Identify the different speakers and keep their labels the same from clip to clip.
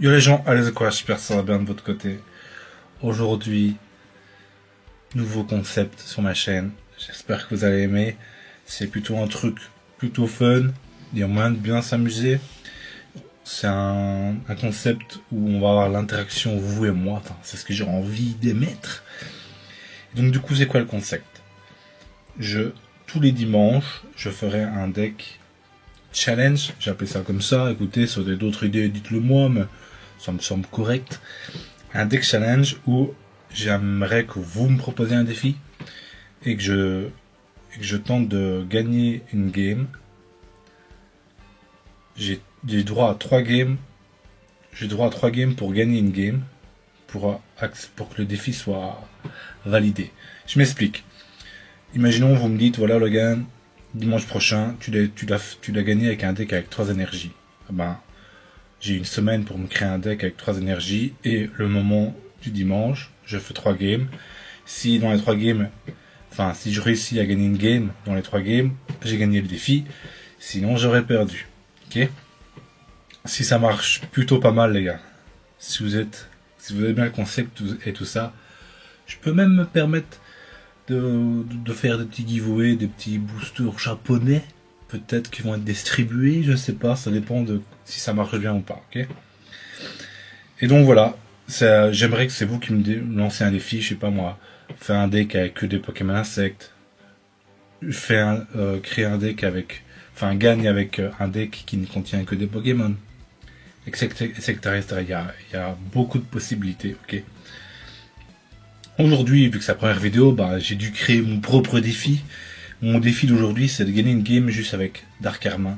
Speaker 1: Yo les gens, allez quoi, j'espère que ça va bien de votre côté. Aujourd'hui, nouveau concept sur ma chaîne. J'espère que vous allez aimer. C'est plutôt un truc plutôt fun. Il y a moyen de bien s'amuser. C'est un concept où on va avoir l'interaction vous et moi. Enfin, c'est ce que j'ai envie d'émettre. Donc du coup, c'est quoi le concept? Tous les dimanches, je ferai un deck challenge. J'ai appelé ça comme ça. Écoutez, si vous avez d'autres idées, dites-le moi, mais ça me semble correct. Un deck challenge où j'aimerais que vous me proposiez un défi et que je tente de gagner une game. J'ai droit à 3 games. J'ai droit à 3 games pour gagner une game, pour que le défi soit validé. Je m'explique. Imaginons, vous me dites, voilà Logan, dimanche prochain, tu l'as gagné avec un deck avec 3 énergies. Ben, j'ai une semaine pour me créer un deck avec 3 énergies, et le moment du dimanche, je fais 3 games. Si dans les 3 games, si je réussis à gagner une game dans les 3 games, j'ai gagné le défi, sinon j'aurais perdu. Ok? Si ça marche plutôt pas mal les gars, si vous avez bien le concept et tout ça, je peux même me permettre de faire des petits giveaways, des petits boosters japonais, peut-être qui vont être distribués, je sais pas, ça dépend de si ça marche bien ou pas, ok? Et donc voilà, j'aimerais que c'est vous qui me lancez un défi, je sais pas moi, faire un deck avec que des Pokémon insectes, créer un deck gagne avec un deck qui ne contient que des Pokémon, etc. Il y a beaucoup de possibilités, ok? Aujourd'hui, vu que c'est la première vidéo, j'ai dû créer mon propre défi. Mon défi d'aujourd'hui, c'est de gagner une game juste avec Dark Arma.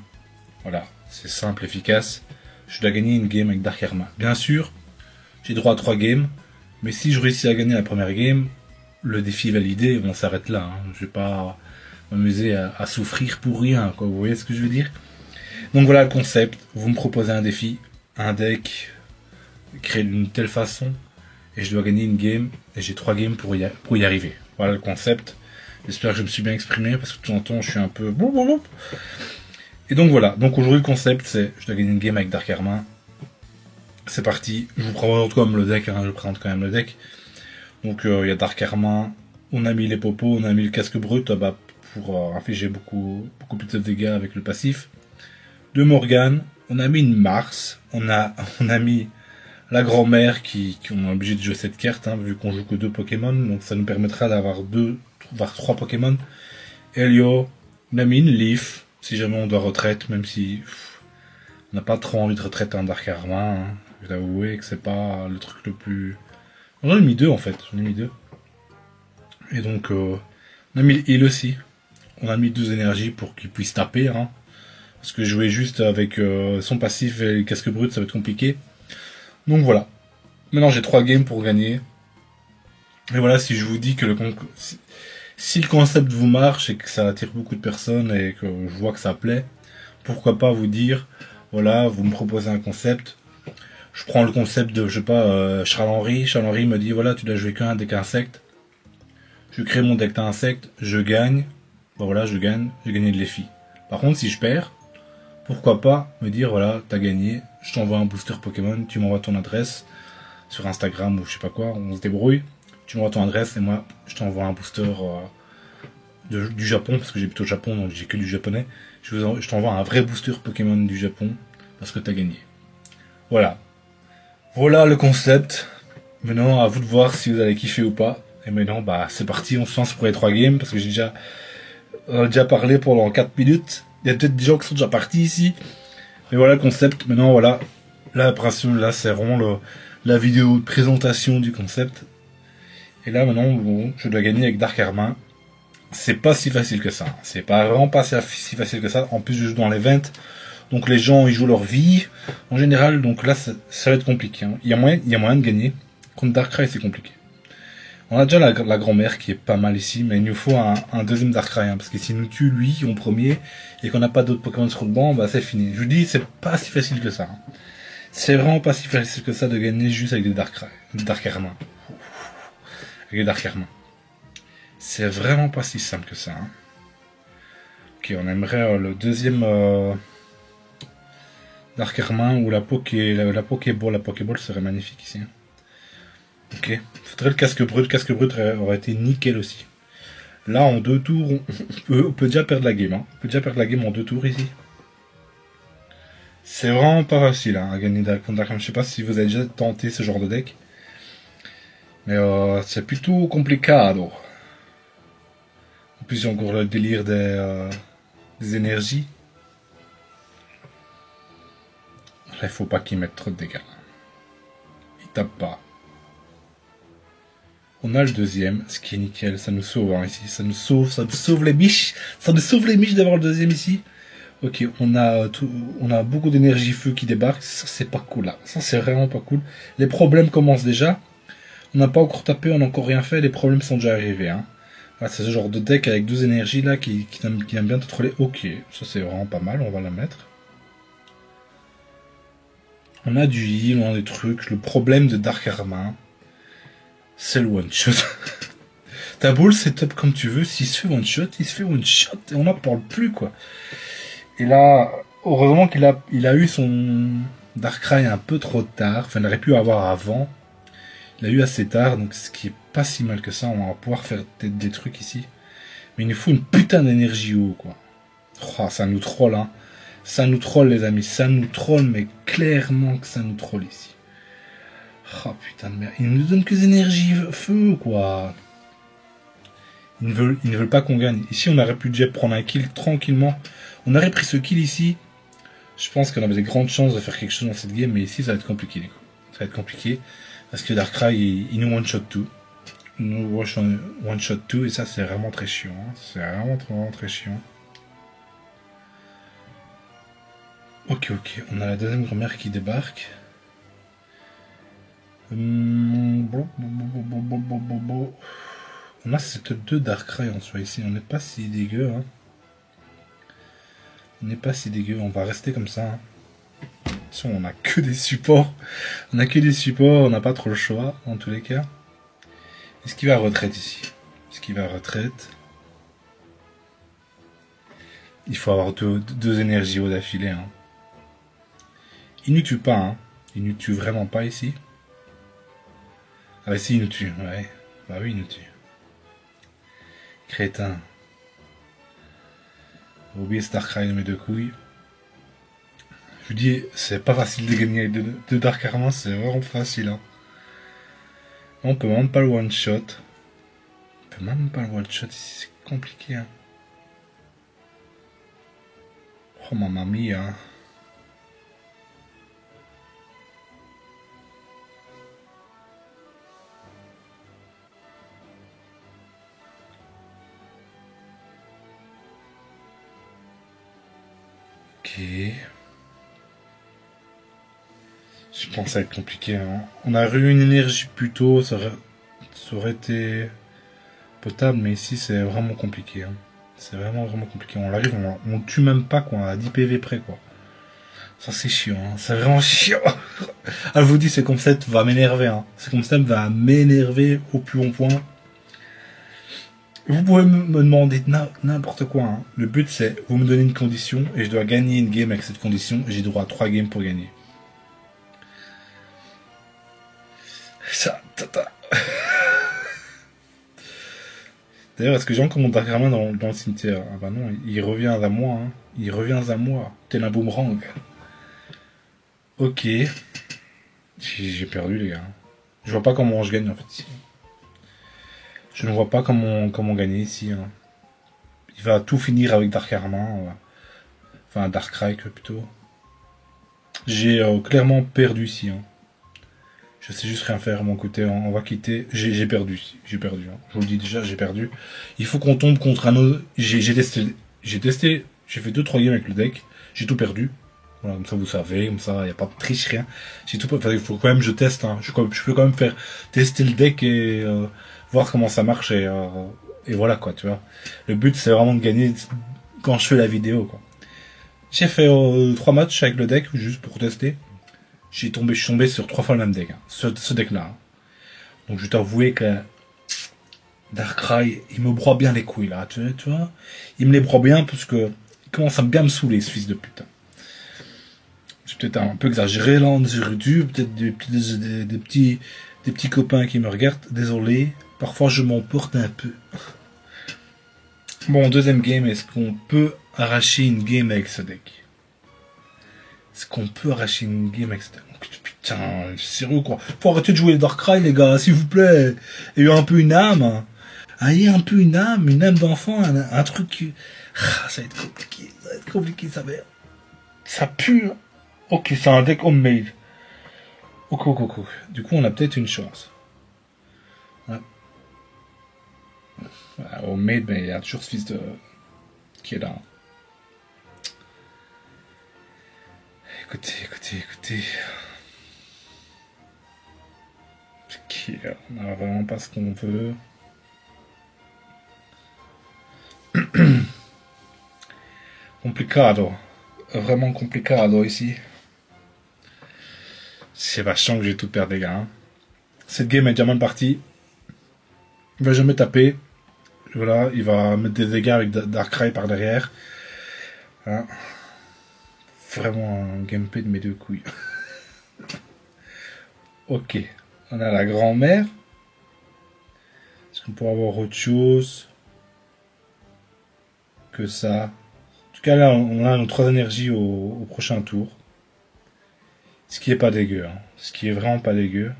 Speaker 1: Voilà, c'est simple, efficace. Je dois gagner une game avec Dark Arma. Bien sûr, j'ai droit à 3 games, mais si je réussis à gagner la première game, le défi est validé et on s'arrête là. Je vais pas m'amuser à souffrir pour rien, quoi. Vous voyez ce que je veux dire? Donc voilà le concept. Vous me proposez un défi, un deck créé d'une telle façon, et je dois gagner une game, et j'ai 3 games pour y arriver. Voilà le concept. J'espère que je me suis bien exprimé, parce que de temps en temps, je suis un peu... Et donc voilà. Donc aujourd'hui, le concept, c'est je dois gagner une game avec Dark Arma. C'est parti. Je vous présente quand même le deck, je présente quand même le deck. Donc il y a Dark Arma, on a mis les popos, on a mis le casque brut, pour infliger beaucoup plus de dégâts avec le passif. De Morgane, on a mis une Mars, on a mis la grand-mère qui on est obligé de jouer cette carte, vu qu'on joue que 2 Pokémon, donc ça nous permettra d'avoir 2 voire 3 Pokémon. Helio, on a mis une Leaf, si jamais on doit retraite, même si on n'a pas trop envie de retraite en Dark Arma, je vais avouer que c'est pas le truc le plus... J'en ai mis 2 en fait, Et donc on a mis le heal aussi, on a mis 2 énergies pour qu'il puisse taper, parce que jouer juste avec son passif et le casque brut, ça va être compliqué. Donc voilà. Maintenant j'ai 3 games pour gagner. Et voilà, si je vous dis que si le concept vous marche et que ça attire beaucoup de personnes et que je vois que ça plaît, pourquoi pas vous dire, voilà, vous me proposez un concept. Je prends le concept de, je sais pas, Charles Henry me dit, voilà, tu dois jouer qu'un deck insecte. Je crée mon deck d'insectes, je gagne. Voilà, je gagne, j'ai gagné de l'EFI. Par contre, si je perds, pourquoi pas me dire, voilà, t'as gagné, je t'envoie un booster Pokémon, tu m'envoies ton adresse sur Instagram ou je sais pas quoi, on se débrouille, tu m'envoies ton adresse et moi je t'envoie un booster du Japon, parce que j'ai plutôt le Japon donc j'ai que du japonais, je t'envoie un vrai booster Pokémon du Japon parce que t'as gagné. Voilà. Voilà le concept. Maintenant à vous de voir si vous allez kiffer ou pas. Et maintenant c'est parti, on se lance pour les 3 games parce que on a déjà parlé pendant 4 minutes. Il y a peut-être des gens qui sont déjà partis ici. Mais voilà le concept. Maintenant, voilà. Là, c'est vraiment la vidéo de présentation du concept. Et là, maintenant, bon, je dois gagner avec Dark Arma. C'est pas si facile que ça. C'est pas vraiment pas si facile que ça. En plus, je joue dans l'event. Donc, les gens, ils jouent leur vie. En général, donc là, ça va être compliqué. Il y a moyen de gagner. Contre Darkrai, c'est compliqué. On a déjà la grand-mère qui est pas mal ici, mais il nous faut un deuxième Darkrai, parce que s'il nous tue lui en premier et qu'on n'a pas d'autres Pokémon sur le banc, c'est fini. Je vous dis, c'est pas si facile que ça. C'est vraiment pas si facile que ça de gagner juste avec des Dark Arma. Avec des Dark Arma. C'est vraiment pas si simple que ça. Ok, on aimerait le deuxième Dark-Armin ou la Pokéball. La Pokéball serait magnifique ici. Ok. Faudrait le casque brut. Le casque brut aurait été nickel aussi. Là, en 2 tours, on peut déjà perdre la game. Hein. On peut déjà perdre la game en 2 tours ici. C'est vraiment pas facile hein, à gagner contre Dark-Armin. Je sais pas si vous avez déjà tenté ce genre de deck. Mais c'est plutôt compliqué. En plus, il y a encore le délire des énergies. Là, il faut pas qu'il mette trop de dégâts. Il tape pas. On a le deuxième, ce qui est nickel. Ça nous sauve hein, ici. Ça nous sauve les biches. Ça nous sauve les biches d'avoir le deuxième ici. Ok, on a beaucoup d'énergie feu qui débarque. Ça, c'est pas cool là. Ça, c'est vraiment pas cool. Les problèmes commencent déjà. On n'a pas encore tapé, on n'a encore rien fait. Les problèmes sont déjà arrivés. Hein. Voilà, c'est ce genre de deck avec 2 énergies là qui aime bien te troller. Ok, ça c'est vraiment pas mal. On va la mettre. On a du heal, on a des trucs. Le problème de Dark-Armin, c'est le one-shot. T'as beau le setup comme tu veux, s'il se fait one-shot, il se fait one-shot et on n'en parle plus, quoi. Et là, heureusement qu'il a eu son Darkrai un peu trop tard. Enfin, il aurait pu avoir avant. Il a eu assez tard, donc ce qui est pas si mal que ça. On va pouvoir faire peut-être des trucs ici. Mais il nous faut une putain d'énergie haut, quoi. Oh, ça nous troll, hein. Ça nous troll les amis, ça nous troll, mais clairement que ça nous troll ici. Oh putain de merde, ils nous donnent que des énergies feu quoi. Ils ne veulent pas qu'on gagne. Ici on aurait pu déjà prendre un kill tranquillement. On aurait pris ce kill ici. Je pense qu'on avait des grandes chances de faire quelque chose dans cette game, mais ici ça va être compliqué les gars. Ça va être compliqué parce que Darkrai il nous one shot tout. Il nous one shot tout et ça c'est vraiment très chiant. Hein. C'est vraiment très chiant. Ok, on a la deuxième grand-mère qui débarque. On a cette 2 Darkrai en soi ici, on n'est pas si dégueu. Hein. On n'est pas si dégueu, on va rester comme ça. Hein. Attention, on a que des supports. On n'a pas trop le choix, en tous les cas. Est-ce qu'il va à retraite ici? Il faut avoir deux énergies haut d'affilée. Hein. Il ne tue pas, hein. Il ne tue vraiment pas ici. Ah bah si, il nous tue, ouais. Bah oui, il nous tue. Crétin. J'ai oublié Darkrai de mes 2 couilles. Je vous dis, c'est pas facile de gagner avec de Dark-Armin, c'est vraiment facile. Hein. On peut même pas le one-shot. Ici, c'est compliqué. Hein. Oh mamma mia. Ok. Je pense que ça va être compliqué. Hein. On a eu une énergie plus tôt, ça aurait été potable, mais ici c'est vraiment compliqué. Hein. C'est vraiment compliqué. On arrive, on tue même pas quoi, à 10 PV près quoi. Ça c'est chiant, hein. C'est vraiment chiant. Ah, je vous dis, ce concept va m'énerver. Hein. Ce concept va m'énerver au plus bon point. Vous pouvez me demander n'importe quoi. Hein. Le but c'est, vous me donnez une condition et je dois gagner une game avec cette condition. J'ai droit à 3 games pour gagner. Ça, tata. D'ailleurs, est-ce que j'ai encore mon Dark-Armin dans le cimetière? Ah bah non, il revient à moi. Hein. Il revient à moi. Tel un boomerang. Ok. J'ai perdu les gars. Je vois pas comment je gagne en fait ici. Je ne vois pas comment gagner ici. Hein. Il va tout finir avec Dark-Armin. Enfin, Darkrai plutôt. J'ai clairement perdu ici. Hein. Je sais juste rien faire à mon côté. Hein. On va quitter. J'ai perdu. J'ai perdu. Hein. Je vous le dis déjà, j'ai perdu. Il faut qu'on tombe contre un autre. J'ai testé. J'ai fait 2-3 games avec le deck. J'ai tout perdu. Voilà, comme ça vous savez. Comme ça, il n'y a pas de triche, rien. J'ai tout perdu. Il faut quand même que je teste. Hein. Je peux quand même faire tester le deck et voir comment ça marche. Et voilà quoi, tu vois. Le but, c'est vraiment de gagner quand je fais la vidéo, quoi. J'ai fait 3 matchs avec le deck, juste pour tester. Je suis tombé sur 3 fois le même deck, hein, ce deck-là. Hein. Donc je vais t'avouer que Darkrai, il me broie bien les couilles là, tu vois. Il me les broie bien parce que il commence à bien me saouler ce fils de putain. C'est peut-être un peu exagéré là sur YouTube, peut-être des petits copains qui me regardent. Désolé, parfois je m'emporte un peu. Bon, deuxième game, est-ce qu'on peut arracher une game avec ce deck? Est-ce qu'on peut arracher une game avec ce deck? Putain, sérieux quoi. Faut arrêter de jouer les Darkrai les gars, s'il vous plaît. Il y a eu un peu une âme. Ayez un peu une âme d'enfant, un truc... ça va être compliqué, ça va être... Ça pue. Ok, c'est un deck homemade. Ok. Du coup, on a peut-être une chance. Voilà. Homemade, mais il y a toujours ce fils de... qui est là. Écoutez. Ok, on a vraiment pas ce qu'on veut. Complicado. Vraiment complicado ici. C'est vachement que j'ai tout perdre, les gars. Hein. Cette game est déjà mal partie. Il va jamais taper. Voilà, il va mettre des dégâts avec Darkrai par derrière. Hein. Vraiment un gameplay de mes deux couilles. Ok. On a la grand-mère. Est-ce qu'on pourrait avoir autre chose que ça? En tout cas, là, on a nos 3 énergies au prochain tour. Ce qui est pas dégueu. Hein. Ce qui est vraiment pas dégueu.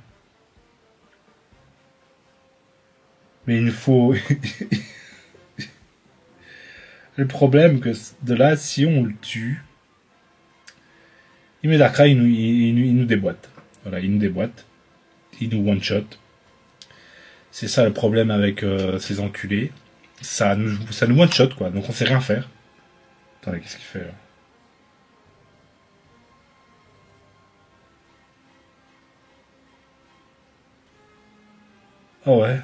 Speaker 1: Mais il nous faut... Le problème que de là, si on le tue, il met Darkrai, il nous déboîte. Voilà, il nous déboîte. Il nous one-shot. C'est ça le problème avec ces enculés. Ça nous one-shot, quoi. Donc on sait rien faire. Attendez, qu'est-ce qu'il fait là? Ah ouais.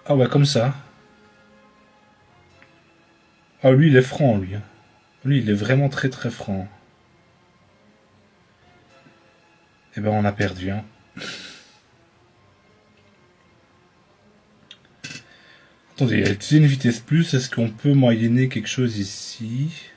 Speaker 1: Ah ouais, comme ça. Ah lui, il est franc, lui. Lui, il est vraiment très très franc. Eh ben, on a perdu, hein. Attendez, il y a une vitesse plus. Est-ce qu'on peut moyenner quelque chose ici?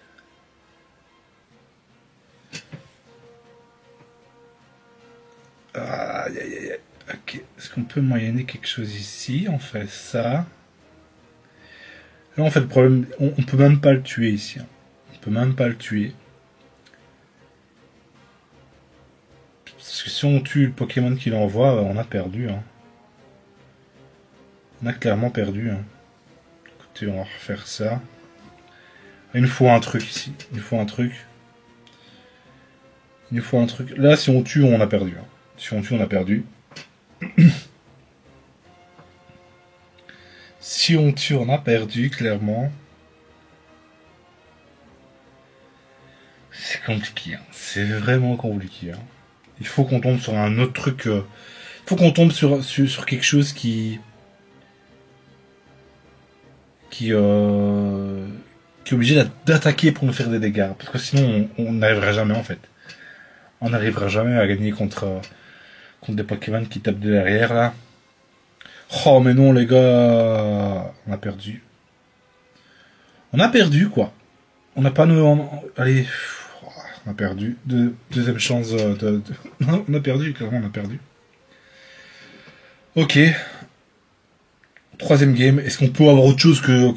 Speaker 1: Aïe, aïe, aïe. Ok. Est-ce qu'on peut moyenner quelque chose ici? On fait ça. Là, en fait, le problème, on peut même pas le tuer ici. Hein. On peut même pas le tuer. Parce que si on tue le Pokémon qu'il envoie, on a perdu. Hein. On a clairement perdu. Hein. Écoutez, on va refaire ça. Il nous faut un truc ici. Il nous faut un truc. Là, si on tue, on a perdu. Hein. Si on tue, on a perdu. Si on tue, on a perdu, clairement. C'est compliqué. Hein. C'est vraiment compliqué. Hein. Il faut qu'on tombe sur un autre truc. Il faut qu'on tombe sur quelque chose qui est obligé d'attaquer pour nous faire des dégâts. Parce que sinon, on n'arrivera jamais, en fait. On n'arrivera jamais à gagner contre des Pokémon qui tapent de derrière, là. Oh, mais non, les gars. On a perdu. On a perdu, quoi. On n'a pas nos... Allez. On a perdu. Deuxième chance Non, on a perdu, clairement, on a perdu. Ok. Troisième game. Est-ce qu'on peut avoir autre chose que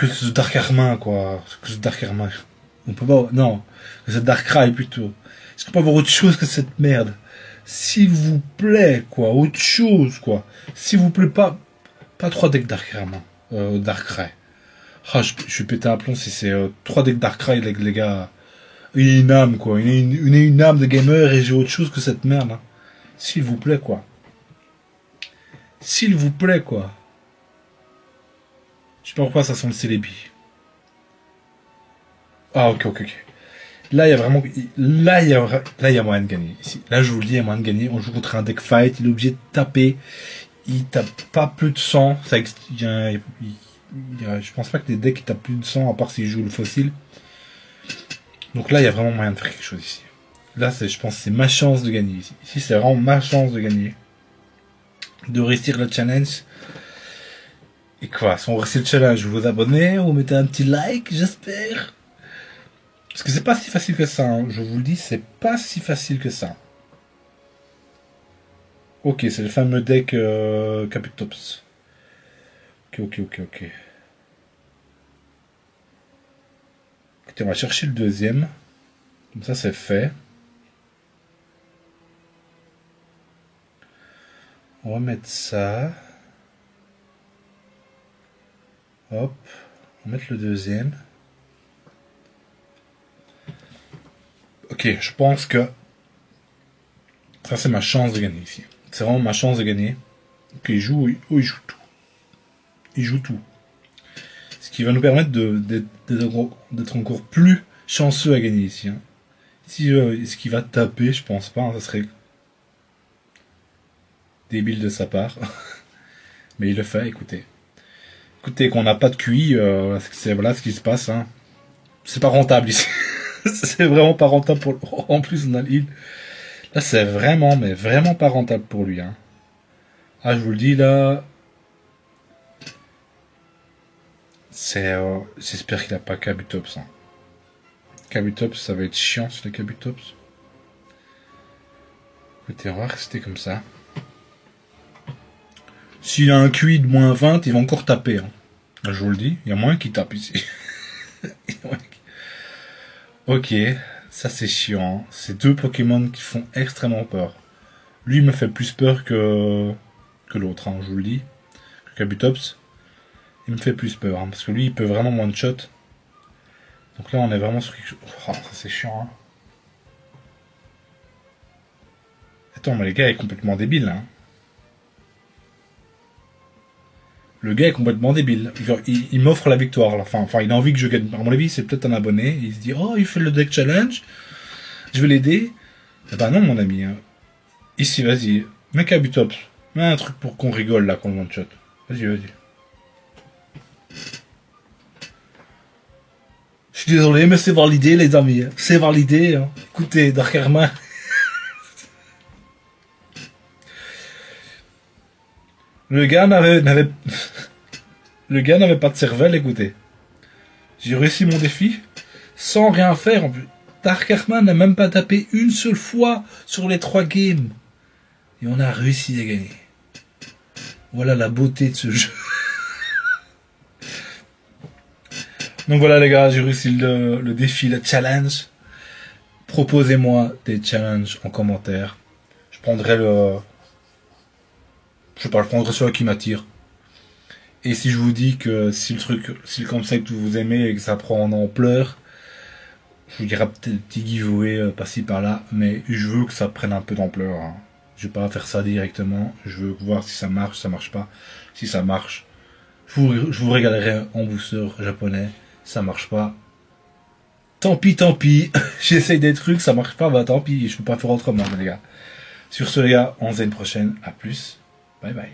Speaker 1: ce Dark Armin, quoi. Que ce Dark Armin. On peut pas... Non. Que ce Darkrai, plutôt. Est-ce qu'on peut avoir autre chose que cette merde? S'il vous plaît, quoi. Autre chose, quoi. S'il vous plaît, pas 3 decks Dark Armin. Darkrai. Ah, je vais péter un plomb si c'est 3 decks Darkrai, les gars. Une âme, quoi. Une âme de gamer et j'ai autre chose que cette merde. Hein. S'il vous plaît, quoi. S'il vous plaît, quoi. Je sais pas pourquoi ça sent le célébi. Ah, ok. Là, il y a vraiment... Là, il y a moyen de gagner. Ici. Là, je vous le dis, il y a moyen de gagner. On joue contre un deck fight. Il est obligé de taper. Il tape pas plus de 100. Je pense pas que des decks qui tapent plus de 100, à part s'ils jouent le fossile. Donc là, il y a vraiment moyen de faire quelque chose ici. Là, je pense que c'est ma chance de gagner ici. Ici, c'est vraiment ma chance de gagner. De réussir le challenge. Et quoi, si on réussit le challenge, vous vous abonnez, vous mettez un petit like, j'espère. Parce que c'est pas si facile que ça, hein. Je vous le dis, c'est pas si facile que ça. Ok, c'est le fameux deck Kabutops. Ok. Écoutez, on va chercher le deuxième. Comme ça, c'est fait. On va mettre ça. Hop. On va mettre le deuxième. Ok, je pense que ça, c'est ma chance de gagner ici. C'est vraiment ma chance de gagner. Ok, il joue tout. Il joue tout. Ce qui va nous permettre d'être encore plus chanceux à gagner ici. Hein. Si ce qu'il va taper, je pense pas. Hein, ça serait débile de sa part. Mais il le fait, écoutez. Écoutez, qu'on n'a pas de QI, c'est voilà ce qui se passe. Hein. C'est pas rentable ici. C'est vraiment pas rentable pour. En plus, on a l'île. Là, c'est vraiment, mais vraiment pas rentable pour lui. Hein. Ah, je vous le dis, là. J'espère qu'il a pas Kabutops. Hein. Kabutops, ça va être chiant sur les Kabutops. Écoutez, on va rester comme ça. S'il a un QI de moins 20, il va encore taper. Hein. Je vous le dis, il y a moins qui tape ici. Ok, ça c'est chiant. C'est deux Pokémon qui font extrêmement peur. Lui me fait plus peur que l'autre, hein, je vous le dis. Que Kabutops. Il me fait plus peur, hein, parce que lui il peut vraiment one-shot. Donc là on est vraiment sur quelque chose. Oh, ça c'est chiant. Hein. Attends, mais les gars est complètement débile là. Hein. Le gars est complètement débile. Il m'offre la victoire. Là. Enfin, il a envie que je gagne. À mon avis, c'est peut-être un abonné. Il se dit, oh, il fait le deck challenge. Je vais l'aider. Eh ben non, mon ami. Hein. Ici, vas-y. Mets Kabutops. Mets un truc pour qu'on rigole là, qu'on le one-shot. Vas-y. Je suis désolé, mais c'est validé, les amis. C'est validé. Hein. Écoutez, Dark Hermin. Le gars n'avait pas de cervelle, écoutez. J'ai réussi mon défi sans rien faire en plus. Dark Herman n'a même pas tapé une seule fois sur les 3 games. Et on a réussi à gagner. Voilà la beauté de ce jeu. Donc voilà les gars, j'ai réussi le défi, le challenge. Proposez-moi des challenges en commentaire. Je prendrai je prendrai celui qui m'attire. Et si je vous dis que si le concept vous aimez et que ça prend en ampleur, je vous dirai peut-être un petit giveaway par-ci par-là, mais je veux que ça prenne un peu d'ampleur. Hein. Je vais pas faire ça directement, je veux voir si ça marche, ça marche pas. Si ça marche, je vous régalerai en booster japonais. Ça marche pas. Tant pis. J'essaye des trucs, ça marche pas, bah tant pis, je peux pas faire autrement les gars. Sur ce les gars, on se voit une prochaine, à plus. Bye bye.